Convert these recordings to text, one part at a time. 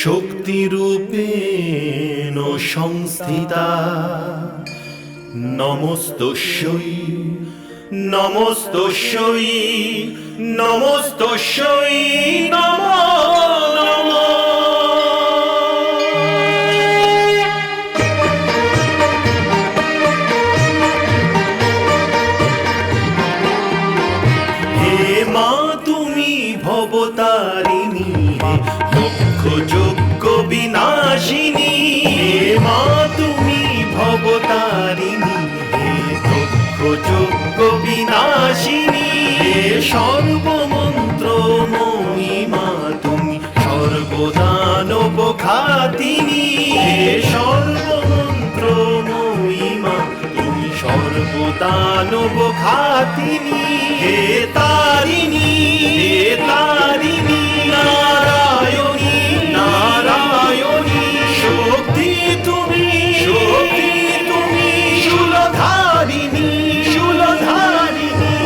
শক্তিরূপেণ সংস্থিতা নমস্তস্যৈ নমস্তস্যৈ নমস্তস্যৈ নমো নমঃ। হে মা তুমি ভবতারিণী দুঃখ যজ্ঞ বিনাশিনী, হে মা তুমি ভবতারিণী দুঃখ যজ্ঞ বিনাশিনী, হে সর্বমন্ত্র মহিমা তুমি সর্বদানব ঘাতিনী, হে সর্বমন্ত্র মহিমা তুমি সর্বদানব ঘাতিনী, হে তারিণী হে তারিণী নারায়ণী নারায়ণী শক্তি তুমি শূলধারিণী শূলধারিণী।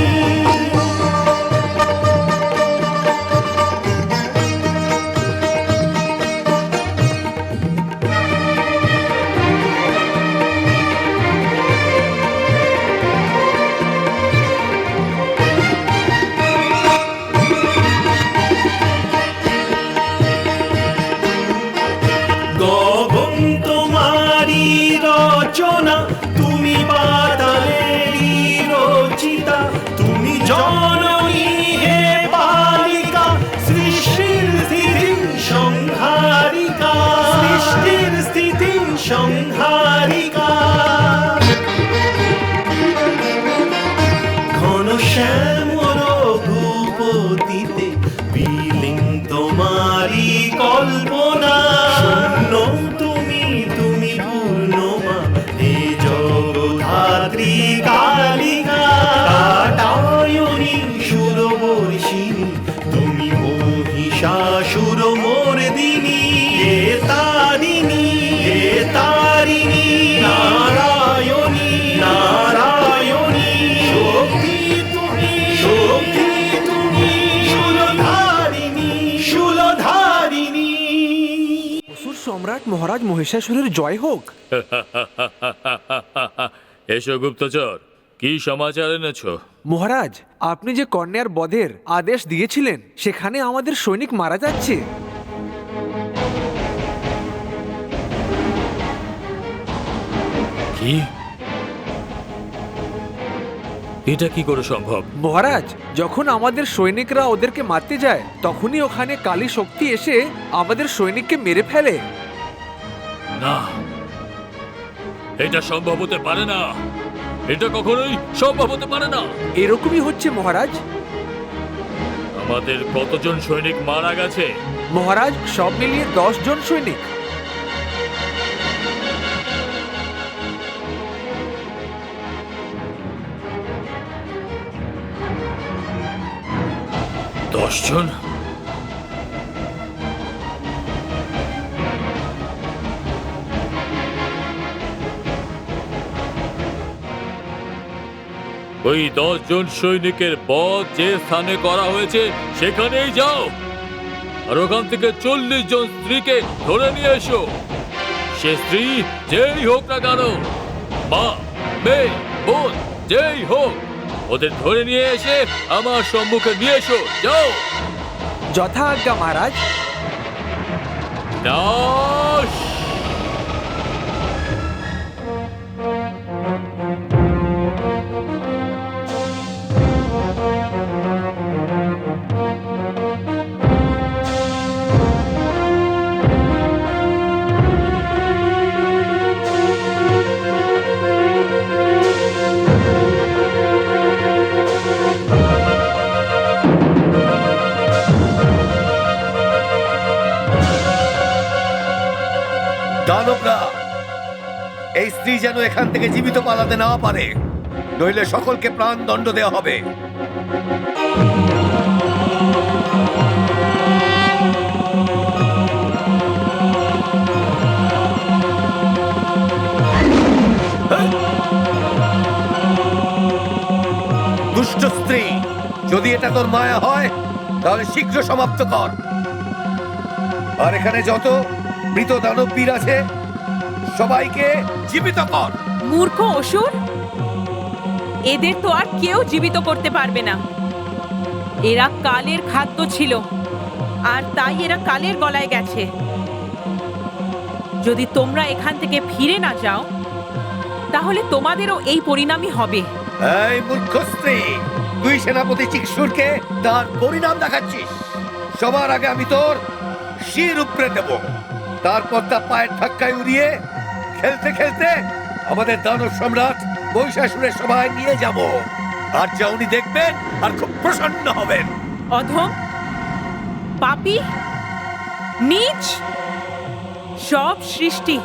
গগন তোমারি রচনা, তুমি পাতালেরই রচিতা, তুমি জননী হে বালিকা, সৃষ্টির স্থিতি সংহারিকা, সৃষ্টির স্থিতি সংহারিকা। ঘন শ্যামর ভূপতিতে বিলীন তোমারি কল্পনা, শূন্য তুমি তুমি পূর্ণমা হে জগদ্ধাত্রী কালিকা, কাটায়নী সুরবর্ষিণী তুমি মহিষাসুর মর্দিনী, হে তারিণী হে তারিণী নারায়ণী নারায়ণী শক্তি তুমি শূলধারিণী শূলধারিণী। অসুর সম্রাট মহারাজ মহিষাসুরের জয় হোক। এসো গুপ্তচর, কি সমাচার এনেছো? মহারাজ, আপনি যে কন্যার বধের আদেশ দিয়েছিলেন সেখানে আমাদের সৈনিক মারা যাচ্ছে। কি? এটা কি করে সম্ভব? মহারাজ, যখন আমাদের সৈনিকরা ওদেরকে মারতে যায় তখনই ওখানে কালী শক্তি এসে আমাদের সৈনিককে মেরে ফেলে। না, এটা সম্ভব হতে পারে না, এটা কখনোই সম্ভব হতে পারে না। এরকমই হচ্ছে মহারাজ। আমাদের কতজন সৈনিক মারা গেছে? মহারাজ, সব মিলিয়ে 10 জন সৈনিক। দশ জন? ওই 10 জন সৈনিকের বধ যে স্থানে করা হয়েছে সেখানেই যাও, আর ওখান থেকে 40 জন স্ত্রীকে ধরে নিয়ে এসো। সে স্ত্রী যেই হোক না কেন, মা মেয়ে বোন যেই হোক, ওদের ধরে নিয়ে এসে আমার সম্মুখে নিয়ে এসো। যাও। যথা আজ্ঞা মহারাজ। নাশ! দানবরা, এই স্ত্রী যেন এখান থেকে জীবিত পালাতে না পারে, নইলে সকলকে প্রাণদণ্ড দেওয়া হবে। দুষ্ট স্ত্রী, যদি এটা তোর মায়া হয় তাহলে শীঘ্র সমাপ্ত কর। আর এখানে যত মৃত দানববীর আছে সবাইকে জীবিত কর। মূর্খ অসুর, এদের তো আর কেউ জীবিত করতে পারবে না। এরা কালের খাদ্য ছিল, আর তাই এরা কালের গলায় গেছে। যদি তোমরা এখান থেকে ফিরে না যাও, তাহলে তোমাদেরও এই পরিণামই হবে। এই মূর্খ স্ত্রী, তুই সেনাপতি চিকসুরকে তার পরিণাম দেখাচ্ছিস। সবার আগে আমি তোর শির উপড়ে দেব, তারপর তা পায়ের ধাক্কায় উড়িয়ে খেলতে খেলতে আমাদের দানব সম্রাট মহিষাসুরের সভায় নিয়ে যাব। আর যা উনি দেখবেন আর খুব প্রসন্ন হবেন। অধম, পাপী, নীচ, সব সৃষ্টি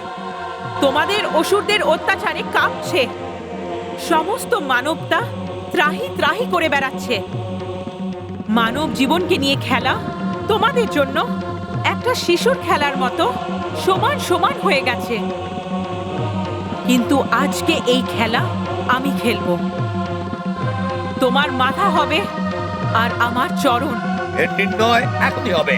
তোমাদের অসুরদের অত্যাচারে কাঁপছে। সমস্ত মানবতা ত্রাহি ত্রাহি করে বেড়াচ্ছে। মানব জীবনকে নিয়ে খেলা তোমাদের জন্য একটা শিশুর খেলার মতো সমান সমান হয়ে গেছে। কিন্তু আজকে এই খেলা আমি খেলবো। তোমার মাথা হবে আর আমার চরণ। এর নির্ণয় এখনই হবে।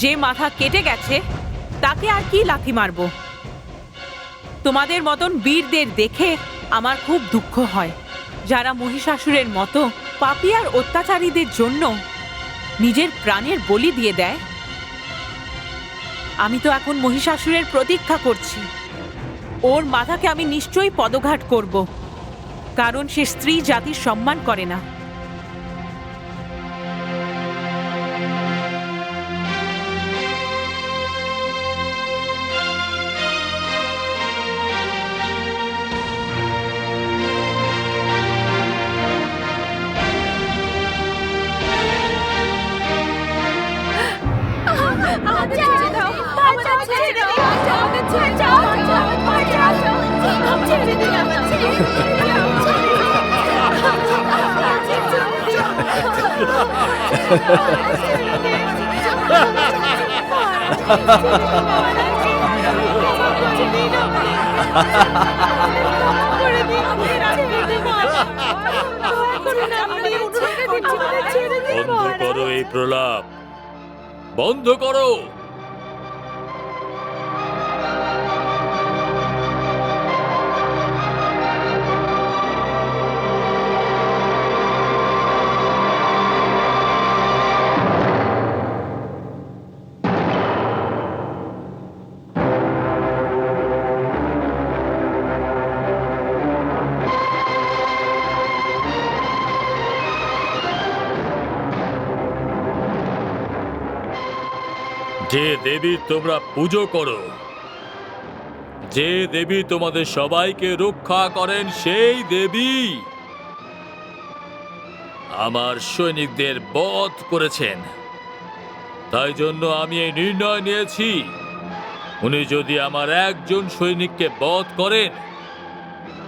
যে মাথা কেটে গেছে তাকে আর কি লাথি মারবো? তোমাদের মতন বীরদের দেখে আমার খুব দুঃখ হয়, যারা মহিষাসুরের মতো পাপী আর অত্যাচারীদের জন্য নিজের প্রাণের বলি দিয়ে দেয়। আমি তো এখন মহিষাসুরের প্রতীক্ষা করছি। ওর মাথাকে আমি নিশ্চয়ই পদঘাত করব, কারণ সে স্ত্রী জাতির সম্মান করে না। বন্ধ করো এই প্রলাপ, বন্ধ করো। যে দেবী তোমরা পুজো করো, যে দেবী তোমাদের সবাইকে রক্ষা করেন, সেই দেবী আমার সৈনিকদের বধ করেছেন। তাই জন্য আমি এই নির্ণয় নিয়েছি, উনি যদি আমার একজন সৈনিককে বধ করেন,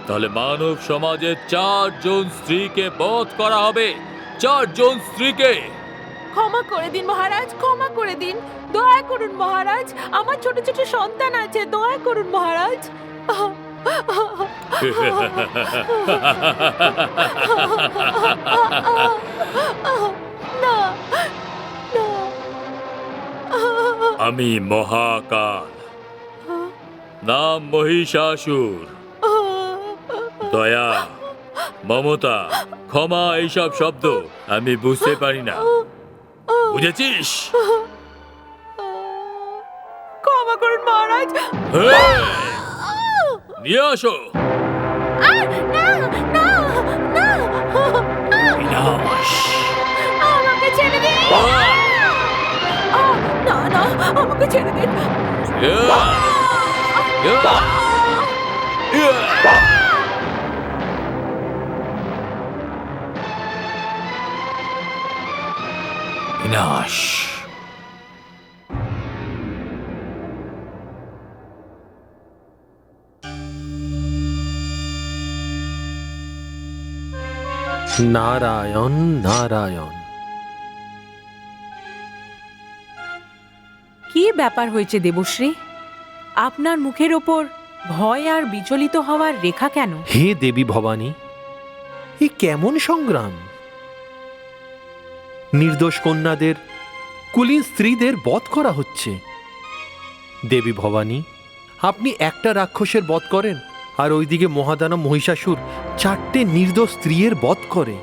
তাহলে মানব সমাজের 4 জন স্ত্রীকে বধ করা হবে। 4 জন স্ত্রীকে। ক্ষমা করে দিন মহারাজ, ক্ষমা করে দিন, দয়া করুন মহারাজ, আমার ছোট ছোট সন্তান আছে, দয়া করুন মহারাজ। না, না। আমি মহাকাল, নাম মহিষাসুর। দয়া, মমতা, ক্ষমা এইসব শব্দ আমি বুঝতে পারি না, বুঝেছিস? ক্ষমা করুন মহারাজ। হেই, নিয়ে আসো। বিনাশ। আমাকে ছেড়ে দিন। না না, আমাকে ছেড়ে দিন। বিনাশ। নারায়ণ নারায়ণ। কি ব্যাপার হয়েছে দেবশ্রী? আপনার মুখের ওপর ভয় আর বিচলিত হওয়ার রেখা কেন? হে দেবী ভবানী, এ কেমন সংগ্রাম! নির্দোষ কন্যাদের, কুলীন স্ত্রীদের বধ করা হচ্ছে। দেবী ভবানী, আপনি একটা রাক্ষসের বধ করেন, আর ওইদিকে মহাদানব মহিষাসুর 4টে নির্দোষ স্ত্রীর বধ করে।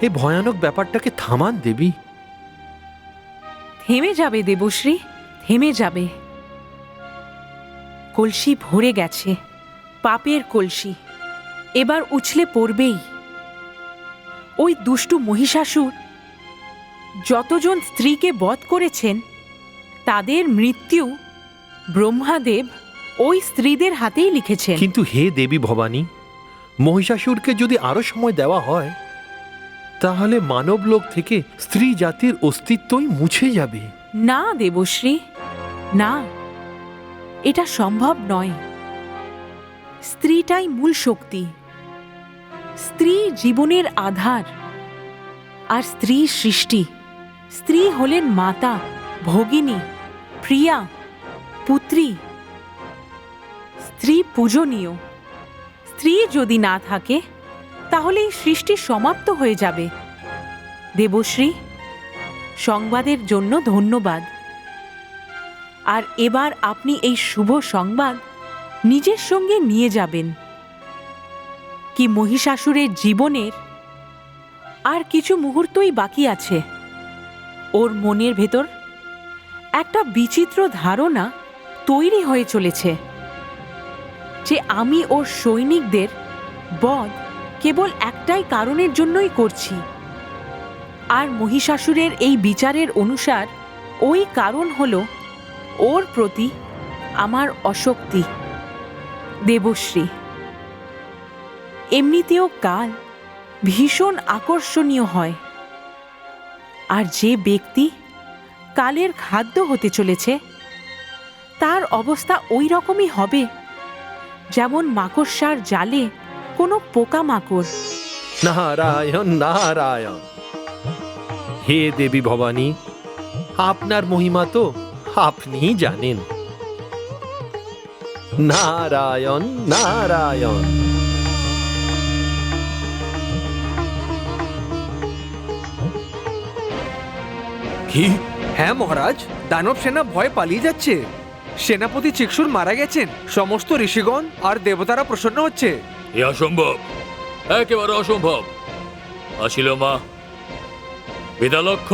এই ভয়ানক ব্যাপারটাকে থামান দেবী। থেমে যাবে দেবশ্রী, থেমে যাবে। কলসি ভরে গেছে, পাপের কলসি এবার উছলে পড়বেই। ওই দুষ্টু মহিষাসুর যতজন স্ত্রীকে বধ করেছেন, তাদের মৃত্যু ব্রহ্মাদেব ওই স্ত্রীদের হাতেই লিখেছেন। কিন্তু হে দেবী ভবানী, মহিষাসুরকে যদি আরো সময় দেওয়া হয়, তাহলে মানবলোক থেকে স্ত্রী জাতির অস্তিত্বই মুছে যাবে। না দেবশ্রী, না। এটা সম্ভব নয়। স্ত্রীটাই মূল শক্তি। স্ত্রী জীবনের আধার, আর স্ত্রী সৃষ্টি। স্ত্রী হলেন মাতা, ভগিনী, প্রিয়া, পুত্রী। স্ত্রী পূজনীয়। স্ত্রী যদি না থাকে তাহলে এই সৃষ্টি সমাপ্ত হয়ে যাবে। দেবশ্রী, সংবাদের জন্য ধন্যবাদ। আর এবার আপনি এই শুভ সংবাদ নিজের সঙ্গে নিয়ে যাবেন কি মহিষাসুরের জীবনের আর কিছু মুহূর্তই বাকি আছে। ওর মনের ভেতর একটা বিচিত্র ধারণা তৈরি হয়ে চলেছে যে আমি ওর সৈনিকদের বধ কেবল একটাই কারণের জন্যই করছি, আর মহিষাসুরের এই বিচারের অনুসার ওই কারণ হলো ওর প্রতি আমার অশক্তি। দেবশ্রী, এমনিতেও কাল ভীষণ আকর্ষণীয় হয়, আর যে ব্যক্তি কালের খাদ্য হতে চলেছে তার অবস্থা ওই রকমই হবে যেমন মাকড়সার জালে কোনো পোকামাকড়। নারায়ণ নারায়ণ। হে দেবী ভবানী, আপনার মহিমা তো আপনিই জানেন। নারায়ণ নারায়ণ। কি? হ্যাঁ মহারাজ, দানব সেনা ভয় পালিয়ে যাচ্ছে। সেনাপতি চিকসুর মারা গেছেন। সমস্ত ঋষিগণ আর দেবতারা প্রসন্ন হচ্ছে। এ অসম্ভব, একেবারে অসম্ভব। আসিল মা, বিদ্যালক্ষ,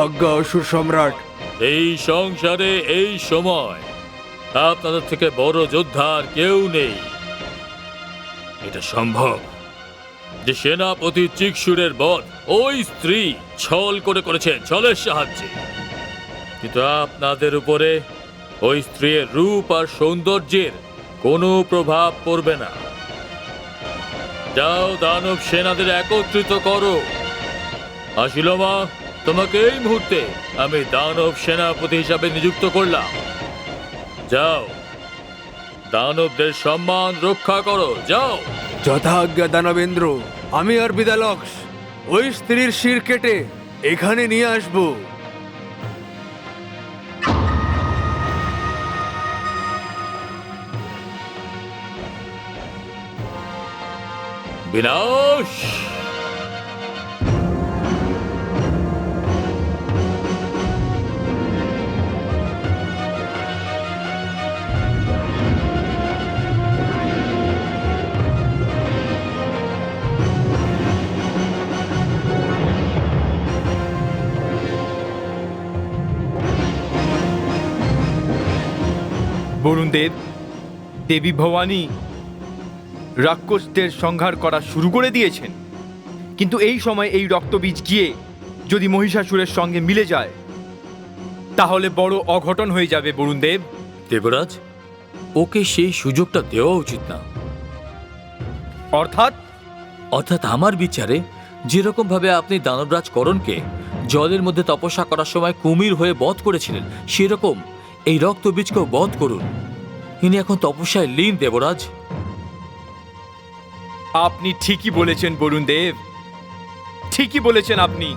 আজ্ঞা অসুর সম্রাট। এই সংসারে এই সময় আপনাদের থেকে বড় যোদ্ধা আর কেউ নেই। এটা সম্ভব যে সেনাপতি চিকসুরের বধ ওই স্ত্রী ছল করে করেছেন, ছলের সাহায্যে। কিন্তু আপনাদের উপরে ওই স্ত্রীর রূপ আর সৌন্দর্যের কোনো প্রভাব পড়বে না। যাও, দানব সেনাদের একত্রিত করো। আসিল মা, তোমাকে এই মুহূর্তে আমি দানব সেনাপতি হিসাবে নিযুক্ত করলাম। যাও, দানবদের সম্মান রক্ষা করো, যাও। যথাজ্ঞা দানবেন্দ্র। আমি আর বিদ্যালক্ষ ওই স্ত্রীর শির কেটে এখানে নিয়ে আসবো। বিনাশ! বরুণ দেব, দেবী ভবানী রাক্ষসদের সংহার করা শুরু করে দিয়েছেন, কিন্তু এই সময় এই রক্তবীজ গিয়ে যদি মহিষাসুরের সঙ্গে মিলে যায় তাহলে বড় অঘটন হয়ে যাবে বরুণ দেব। দেবরাজ, ওকে সেই সুযোগটা দেওয়া উচিত না। অর্থাৎ অর্থাৎ আমার বিচারে যেরকম ভাবে আপনি দানবরাজ করণকে জলের মধ্যে তপস্যা করার সময় কুমির হয়ে বধ করেছিলেন, সেরকম এই রক্তবীজকেও বধ করুন। ইনি এখন তপস্যায় লীন, দেবরাজ। আপনি ঠিকই বলেছেন বরুণ দেব, ঠিকই বলেছেন আপনি।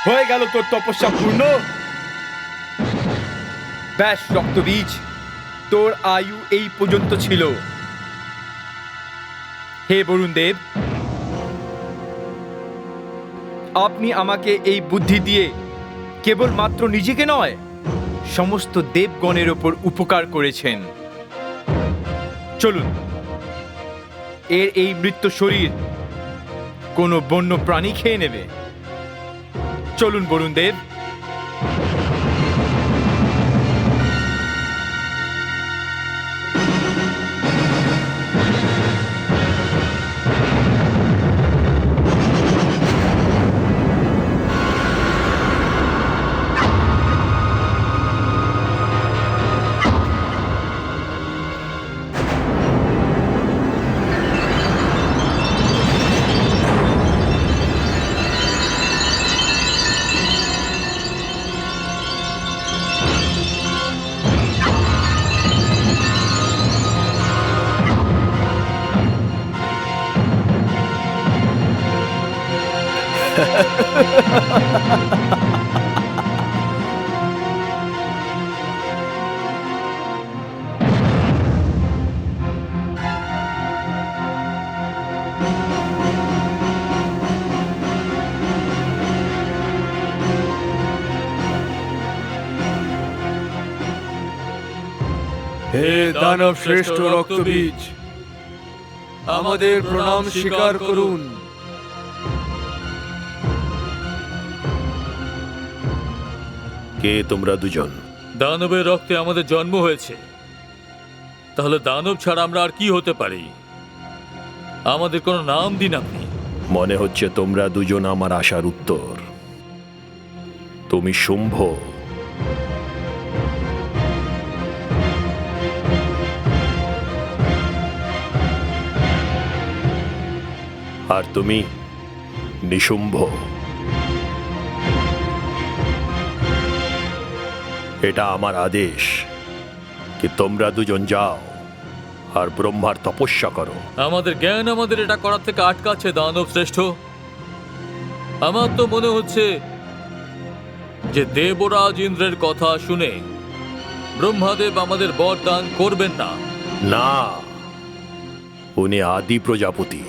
হয়ে গেল তোর তপস্যা পূর্ণ। ব্যাস রক্তবীজ, তোর আয়ু এই পর্যন্ত ছিল। হে বরুণ দেব, আপনি আমাকে এই বুদ্ধি দিয়ে কেবলমাত্র নিজেকে নয়, সমস্ত দেবগণের ওপর উপকার করেছেন। চলুন, এর এই মৃত্যু শরীর কোনো বন্য প্রাণী খেয়ে নেবে। চলুন বরুণ দেব, হে দানব শ্রেষ্ঠ রক্তবীজ, আমাদের প্রণাম স্বীকার করুন। কে তোমরা দুজন? দানবের রক্তে আমাদের জন্ম হয়েছে, তাহলে দানব ছাড়া আমরা আর কি হতে পারি? আমাদের কোনো নাম দিন আপনি। মনে হচ্ছে তোমরা দুজন আমার আশার উত্তর। তুমি শুম্ভ, আর তুমি নিশুম্ভ। এটা আমার আদেশ কি তোমরা দুজন যাও আর ব্রহ্মার তপস্যা করো। আমাদের জ্ঞান আমাদের এটা করার থেকে আটকাচ্ছে দানব শ্রেষ্ঠ। আমার তো মনে হচ্ছে যে দেবরাজ ইন্দ্রের কথা শুনে ব্রহ্মাদেব আমাদের বরদান করবেন না। না, উনি আদি প্রজাপতি।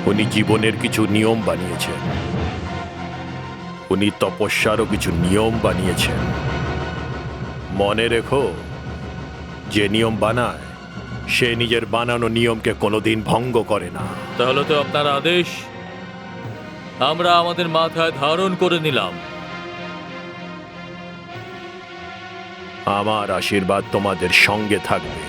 উনি জীবনের কিছু নিয়ম বানিয়েছেন, উনি তপস্যারও কিছু নিয়ম বানিয়েছেন। মনে রেখো, যে নিয়ম বানায় সে নিজের বানানো নিয়মকে কোনোদিন ভঙ্গ করে না। তাহলে তো আপনার আদেশ আমরা আমাদের মাথায় ধারণ করে নিলাম। আমার আশীর্বাদ তোমাদের সঙ্গে থাকবে।